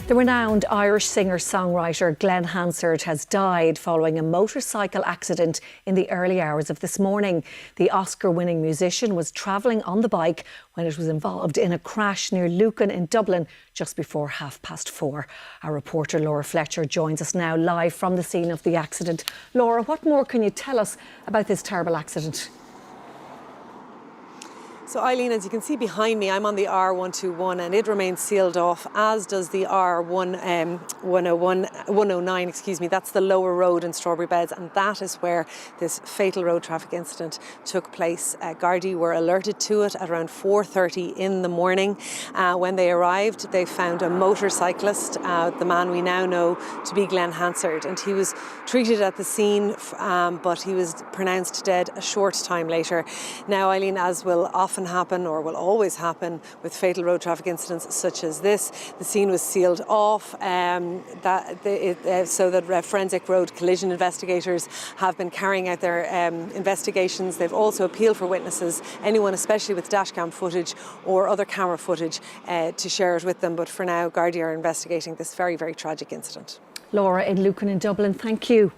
The renowned Irish singer-songwriter Glen Hansard has died following a motorcycle accident in the early hours of this morning. The Oscar-winning musician was travelling on the bike when it was involved in a crash near Lucan in Dublin just before 4:30. Our reporter Laura Fletcher joins us now live from the scene of the accident. Laura, what more can you tell us about this terrible accident? So Eileen, as you can see behind me, I'm on the R121 and it remains sealed off, as does the R109, that's the lower road in Strawberry Beds, and that is where this fatal road traffic incident took place. Gardaí were alerted to it at around 4:30 in the morning. When they arrived, they found a motorcyclist, the man we now know to be Glen Hansard, and he was treated at the scene, but he was pronounced dead a short time later. Now, Eileen, as will often happen or will always happen with fatal road traffic incidents such as this, the scene was sealed off so that forensic road collision investigators have been carrying out their investigations. They've also appealed for witnesses, anyone especially with dashcam footage or other camera footage, to share it with them. But for now, Gardaí are investigating this very, very tragic incident. Laura in Lucan in Dublin, thank you.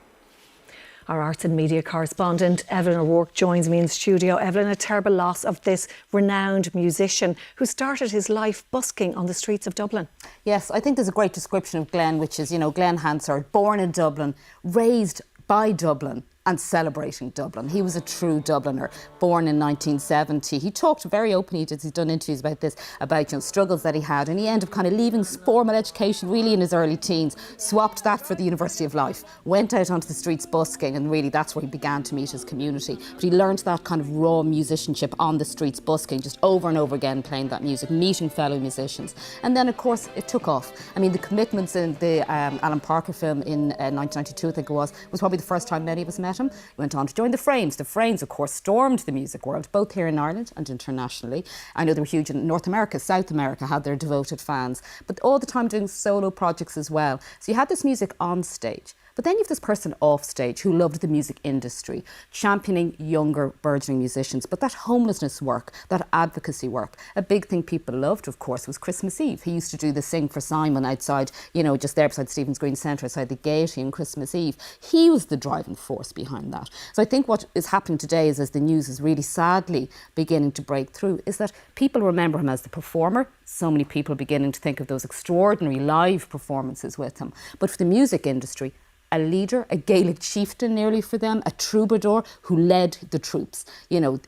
Our arts and media correspondent Evelyn O'Rourke joins me in studio. Evelyn, a terrible loss of this renowned musician who started his life busking on the streets of Dublin. Yes, I think there's a great description of Glen, which is, Glen Hansard, born in Dublin, raised by Dublin and celebrating Dublin. He was a true Dubliner, born in 1970. He talked very openly, he's done interviews about this, about struggles that he had, and he ended up kind of leaving formal education really in his early teens, swapped that for the University of Life, went out onto the streets busking, and really that's where he began to meet his community. But he learned that kind of raw musicianship on the streets busking, just over and over again playing that music, meeting fellow musicians. And then of course it took off. I mean, the commitments in the Alan Parker film in 1992, I think it was probably the first time many of us met him. He went on to join the Frames. The Frames, of course, stormed the music world, both here in Ireland and internationally. I know they were huge in North America. South America had their devoted fans, but all the time doing solo projects as well. So you had this music on stage, but then you have this person off stage who loved the music industry, championing younger, burgeoning musicians. But that homelessness work, that advocacy work, a big thing people loved, of course, was Christmas Eve. He used to do the Sing for Simon outside, just there beside Stephen's Green Centre, outside the Gaiety on Christmas Eve. He was the driving force behind that. So I think what is happening today is, as the news is really sadly beginning to break through, is that people remember him as the performer. So many people are beginning to think of those extraordinary live performances with him. But for the music industry, a leader, a Gaelic chieftain nearly for them, a troubadour who led the troops.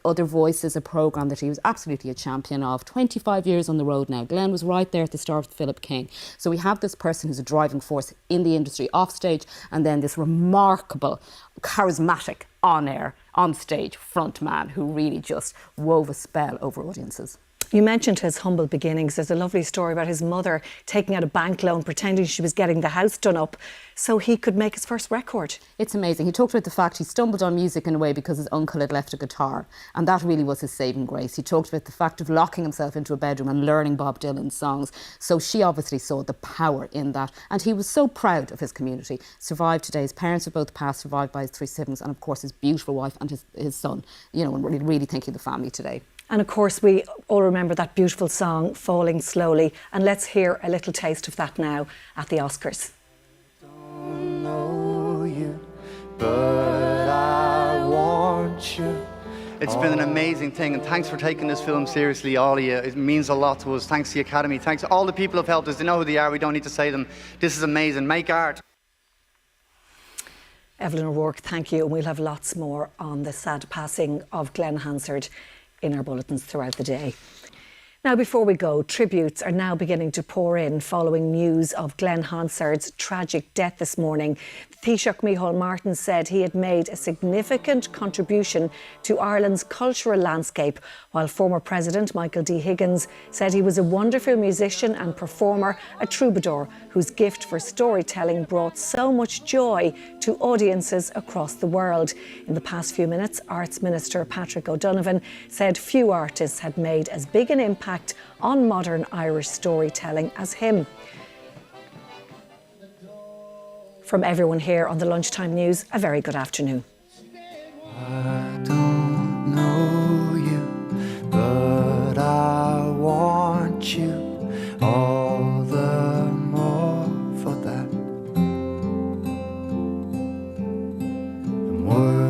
Other Voices, a programme that he was absolutely a champion of. 25 years on the road now. Glen was right there at the start of Philip King. So we have this person who's a driving force in the industry off stage, and then this remarkable, charismatic, on-air, on-stage front man who really just wove a spell over audiences. You mentioned his humble beginnings. There's a lovely story about his mother taking out a bank loan, pretending she was getting the house done up so he could make his first record. It's amazing. He talked about the fact he stumbled on music in a way because his uncle had left a guitar, and that really was his saving grace. He talked about the fact of locking himself into a bedroom and learning Bob Dylan's songs. So she obviously saw the power in that, and he was so proud of his community. Survived today. His parents are both passed, survived by his 3 siblings, and of course his beautiful wife and his son. And really thinking of the family today. And of course, we all remember that beautiful song, Falling Slowly. And let's hear a little taste of that now at the Oscars. Don't know you, but I want you. It's been an amazing thing, and thanks for taking this film seriously, all of you. It means a lot to us. Thanks to the Academy. Thanks to all the people who've helped us. They know who they are. We don't need to say them. This is amazing. Make art. Evelyn O'Rourke, thank you. And we'll have lots more on the sad passing of Glen Hansard in our bulletins throughout the day. Now, before we go, tributes are now beginning to pour in following news of Glen Hansard's tragic death this morning. Taoiseach Micheál Martin said he had made a significant contribution to Ireland's cultural landscape, while former President Michael D. Higgins said he was a wonderful musician and performer, a troubadour whose gift for storytelling brought so much joy to audiences across the world. In the past few minutes, Arts Minister Patrick O'Donovan said few artists had made as big an impact on modern Irish storytelling as him. From everyone here on the Lunchtime News, a very good afternoon. I don't know you, but I want you all the more. words.